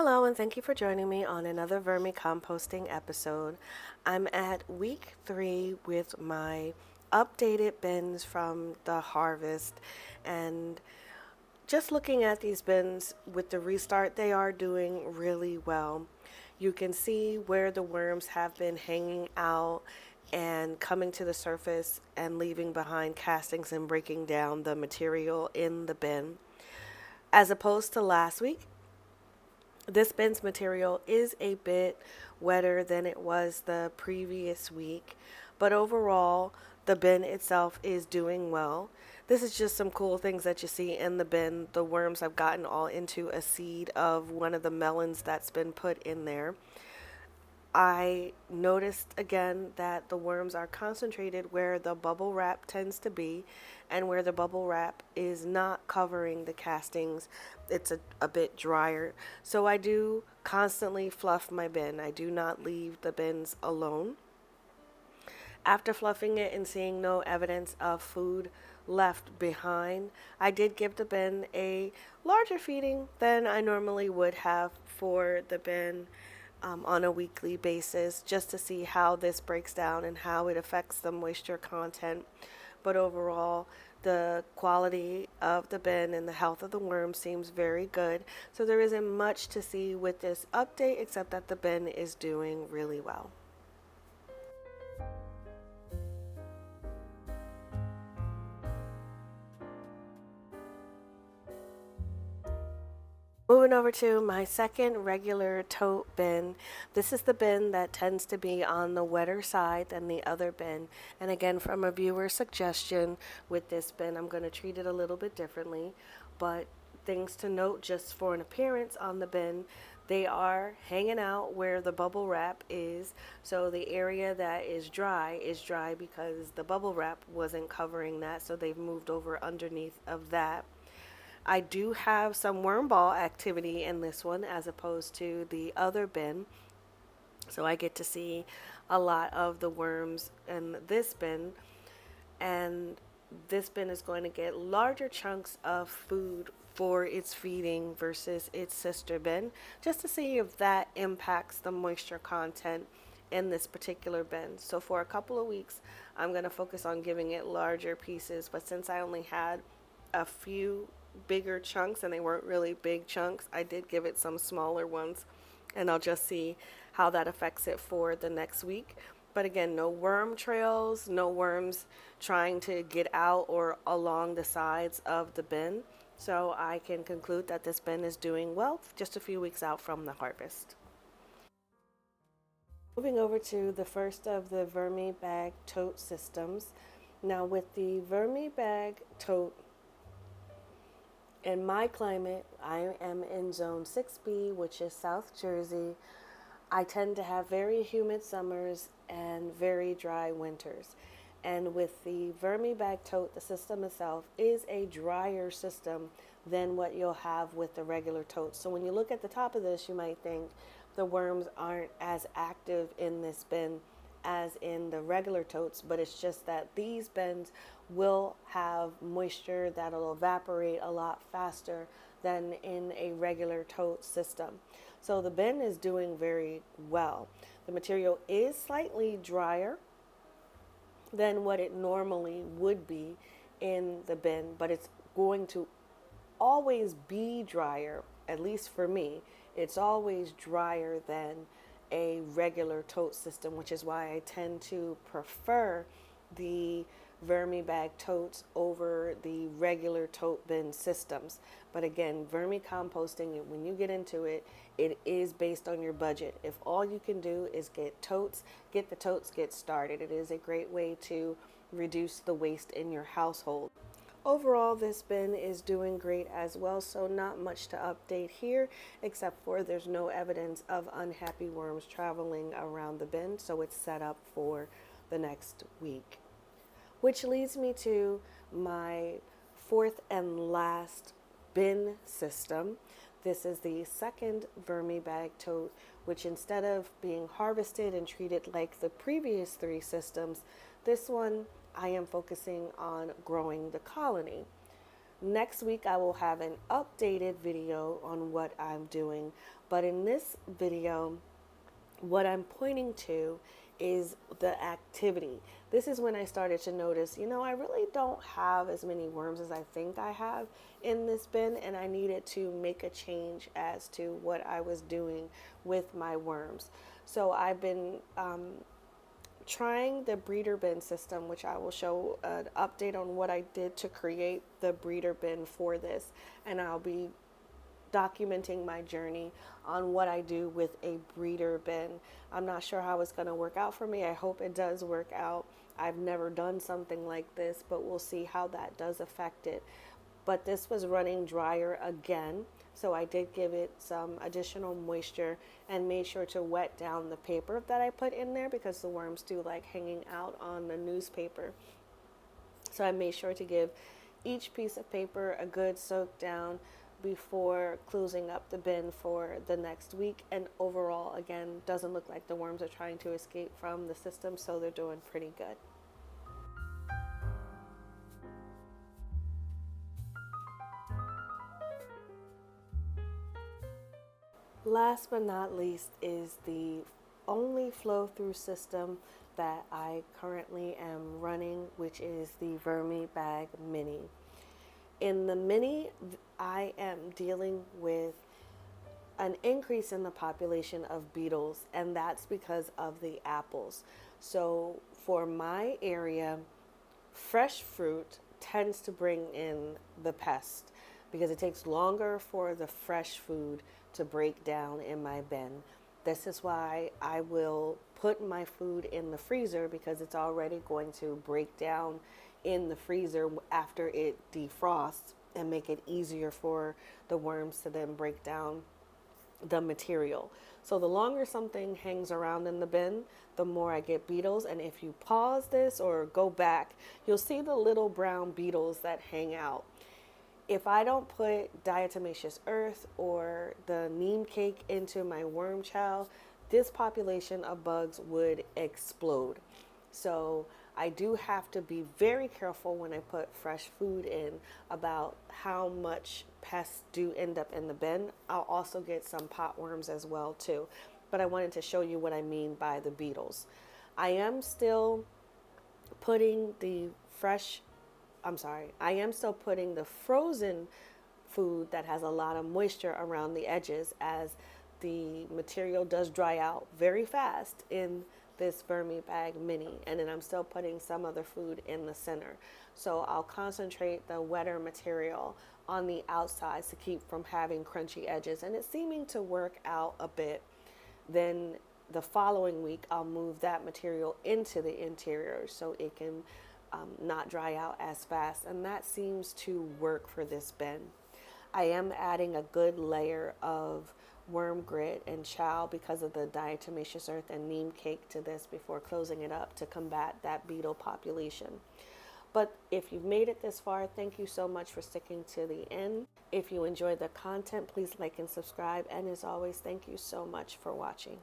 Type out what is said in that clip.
Hello, and thank you for joining me on another Vermicomposting episode. I'm at week 3 with my updated bins from the harvest, and just looking at these bins with the restart, they are doing really well. You can see where the worms have been hanging out and coming to the surface and leaving behind castings and breaking down the material in the bin. As opposed to last week, this bin's material is a bit wetter than it was the previous week, but overall, the bin itself is doing well. This is just some cool things that you see in the bin. The worms have gotten all into a seed of one of the melons that's been put in there. I noticed again that the worms are concentrated where the bubble wrap tends to be, and where the bubble wrap is not covering the castings, it's a bit drier. So I do constantly fluff my bin. I do not leave the bins alone. After fluffing it and seeing no evidence of food left behind, I did give the bin a larger feeding than I normally would have for the bin on a weekly basis, just to see how this breaks down and how it affects the moisture content. But overall, the quality of the bin and the health of the worm seems very good. So there isn't much to see with this update except that the bin is doing really well. Moving over to my second regular tote bin. This is the bin that tends to be on the wetter side than the other bin. And again, from a viewer suggestion with this bin, I'm going to treat it a little bit differently. But things to note just for an appearance on the bin, they are hanging out where the bubble wrap is. So the area that is dry because the bubble wrap wasn't covering that. So they've moved over underneath of that. I do have some worm ball activity in this one as opposed to the other bin. So I get to see a lot of the worms in this bin. And this bin is going to get larger chunks of food for its feeding versus its sister bin, just to see if that impacts the moisture content in this particular bin. So for a couple of weeks, I'm going to focus on giving it larger pieces. But since I only had a few bigger chunks and they weren't really big chunks, I did give it some smaller ones, and I'll just see how that affects it for the next week. But again, no worm trails, no worms trying to get out or along the sides of the bin. So I can conclude that this bin is doing well just a few weeks out from the harvest. Moving over to the first of the Vermi bag tote systems. Now with the Vermi bag tote, in my climate, I am in zone 6B, which is South Jersey. I tend to have very humid summers and very dry winters. And with the Vermi bag tote, the system itself is a drier system than what you'll have with the regular tote. So when you look at the top of this, you might think the worms aren't as active in this bin as in the regular totes, but it's just that these bins will have moisture that'll evaporate a lot faster than in a regular tote system. So the bin is doing very well. The material is slightly drier than what it normally would be in the bin, but it's going to always be drier, at least for me. It's always drier than a regular tote system, which is why I tend to prefer the Vermi bag totes over the regular tote bin systems. But again, vermicomposting, when you get into it, it is based on your budget. If all you can do is get totes, get the totes, get started. It is a great way to reduce the waste in your household. Overall, this bin is doing great as well, so not much to update here, except for there's no evidence of unhappy worms traveling around the bin, so it's set up for the next week. Which leads me to my fourth and last bin system. This is the second Vermi bag tote, which instead of being harvested and treated like the previous 3 systems, this one I am focusing on growing the colony. Next week, I will have an updated video on what I'm doing. But in this video, what I'm pointing to is the activity. This is when I started to notice, I really don't have as many worms as I think I have in this bin, and I needed to make a change as to what I was doing with my worms. So I've been trying the breeder bin system, which I will show an update on what I did to create the breeder bin for this, and I'll be documenting my journey on what I do with a breeder bin. I'm not sure how it's going to work out for me. I hope it does work out. I've never done something like this, but we'll see how that does affect it. But this was running drier again, so I did give it some additional moisture and made sure to wet down the paper that I put in there, because the worms do like hanging out on the newspaper. So I made sure to give each piece of paper a good soak down before closing up the bin for the next week. And overall, again, doesn't look like the worms are trying to escape from the system, so they're doing pretty good. Last but not least is the only flow through system that I currently am running, which is the Vermibag Mini. In the Mini, I am dealing with an increase in the population of beetles, and that's because of the apples. So for my area, fresh fruit tends to bring in the pest because it takes longer for the fresh food to break down in my bin. This is why I will put my food in the freezer, because it's already going to break down in the freezer after it defrosts, and make it easier for the worms to then break down the material. So the longer something hangs around in the bin, the more I get beetles. And if you pause this or go back, you'll see the little brown beetles that hang out. If I don't put diatomaceous earth or the neem cake into my worm chow, this population of bugs would explode. So I do have to be very careful when I put fresh food in about how much pests do end up in the bin. I'll also get some pot worms as well too. But I wanted to show you what I mean by the beetles. I am still putting the frozen food that has a lot of moisture around the edges, as the material does dry out very fast in this Vermibag Mini. And then I'm still putting some other food in the center. So I'll concentrate the wetter material on the outsides to keep from having crunchy edges. And it's seeming to work out a bit. Then the following week, I'll move that material into the interior so it can not dry out as fast. And that seems to work for this bin. I am adding a good layer of worm grit and chow because of the diatomaceous earth and neem cake to this before closing it up to combat that beetle population. But if you've made it this far, thank you so much for sticking to the end. If you enjoyed the content, please like and subscribe. And as always, thank you so much for watching.